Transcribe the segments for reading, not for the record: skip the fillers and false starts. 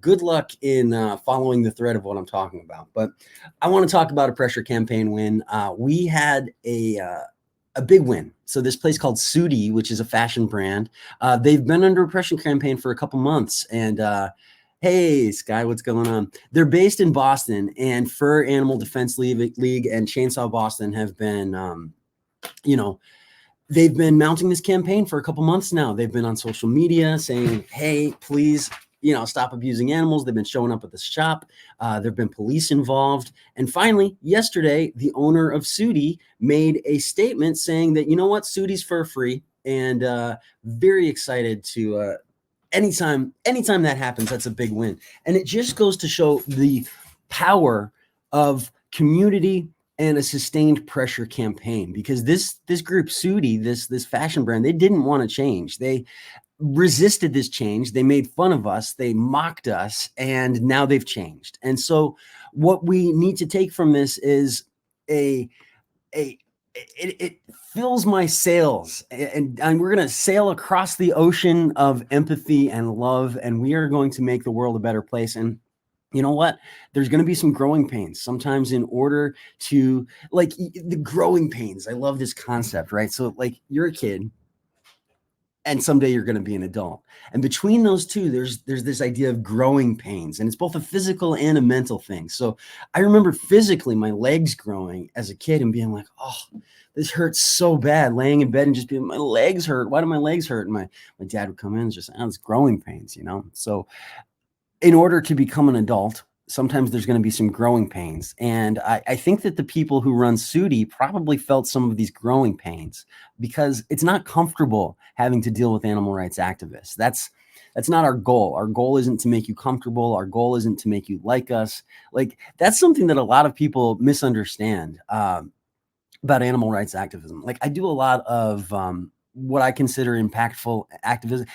good luck in following the thread of what I'm talking about. But I want to talk about a pressure campaign win. We had a big win. So this place called SooDee, which is a fashion brand, they've been under a pressure campaign for a couple months. And hey, Sky, what's going on? They're based in Boston, and Fur Animal Defense League and Chainsaw Boston have been, they've been mounting this campaign for a couple months now. They've been on social media saying, hey, please, stop abusing animals. They've been showing up at the shop. There've been police involved. And finally, yesterday, the owner of SooDee made a statement saying that, you know what, SooDee's fur free, and very excited to anytime that happens, that's a big win. And it just goes to show the power of community and a sustained pressure campaign, because this group, SooDee, this fashion brand, they didn't want to change. They resisted this change. They made fun of us. They mocked us, and now they've changed. And so what we need to take from this is it fills my sails, and we're going to sail across the ocean of empathy and love, and we are going to make the world a better place. And you know what? There's going to be some growing pains sometimes in order to, like, the growing pains. I love this concept, right? So like, you're a kid and someday you're going to be an adult. And between those two, there's this idea of growing pains, and it's both a physical and a mental thing. So I remember physically my legs growing as a kid and being like, oh, this hurts so bad, laying in bed and just being, my legs hurt. Why do my legs hurt? And my dad would come in and just, oh, it's growing pains, So in order to become an adult, sometimes there's going to be some growing pains. And I think that the people who run SooDee probably felt some of these growing pains, because it's not comfortable having to deal with animal rights activists. That's not our goal. Our goal isn't to make you comfortable. Our goal isn't to make you like us. Like, that's something that a lot of people misunderstand about animal rights activism. Like, I do a lot of what I consider impactful activism,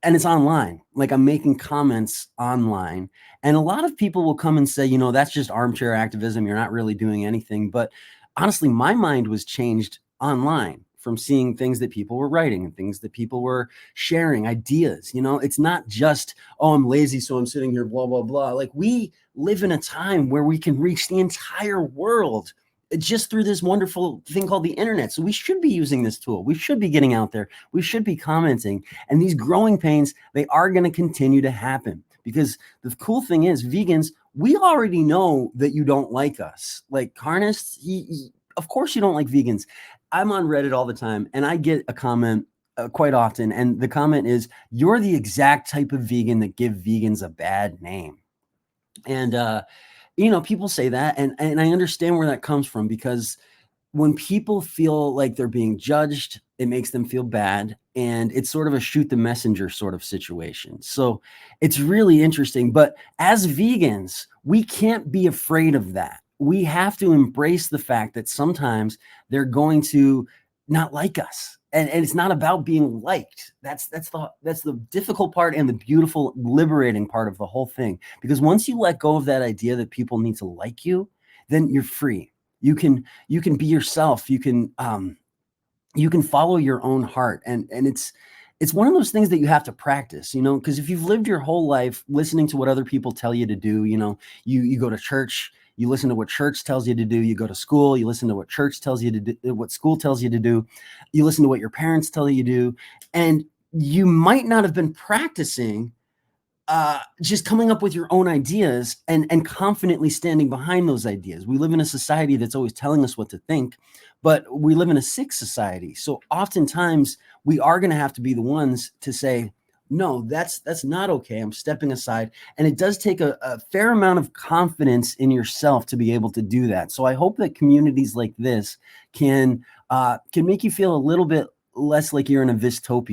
and it's online. Like, I'm making comments online, and a lot of people will come and say, that's just armchair activism. You're not really doing anything. But honestly, my mind was changed online from seeing things that people were writing and things that people were sharing, ideas. It's not just, oh, I'm lazy, so I'm sitting here, blah, blah, blah. Like, we live in a time where we can reach the entire world just through this wonderful thing called the internet. So we should be using this tool. We should be getting out there. We should be commenting. And these growing pains, they are going to continue to happen, because the cool thing is, vegans, we already know that you don't like us. Like, carnists, of course you don't like vegans. I'm on Reddit all the time, and I get a comment quite often. And the comment is, you're the exact type of vegan that give vegans a bad name. And, people say that, and I understand where that comes from, because when people feel like they're being judged, it makes them feel bad, and it's sort of a shoot the messenger sort of situation. So it's really interesting. But as vegans, we can't be afraid of that. We have to embrace the fact that sometimes they're going to not like us. And it's not about being liked. That's the difficult part and the beautiful, liberating part of the whole thing. Because once you let go of that idea that people need to like you, then you're free. You can be yourself. You can follow your own heart. And it's one of those things that you have to practice, because if you've lived your whole life listening to what other people tell you to do, you go to church, you listen to what church tells you to do. You go to school, you listen to what church tells you to do, what school tells you to do. You listen to what your parents tell you to do. And you might not have been practicing just coming up with your own ideas and confidently standing behind those ideas. We live in a society that's always telling us what to think, but we live in a sick society. So oftentimes we are going to have to be the ones to say, no, that's not okay. I'm stepping aside. And it does take a fair amount of confidence in yourself to be able to do that. So I hope that communities like this can make you feel a little bit less like you're in a dystopia.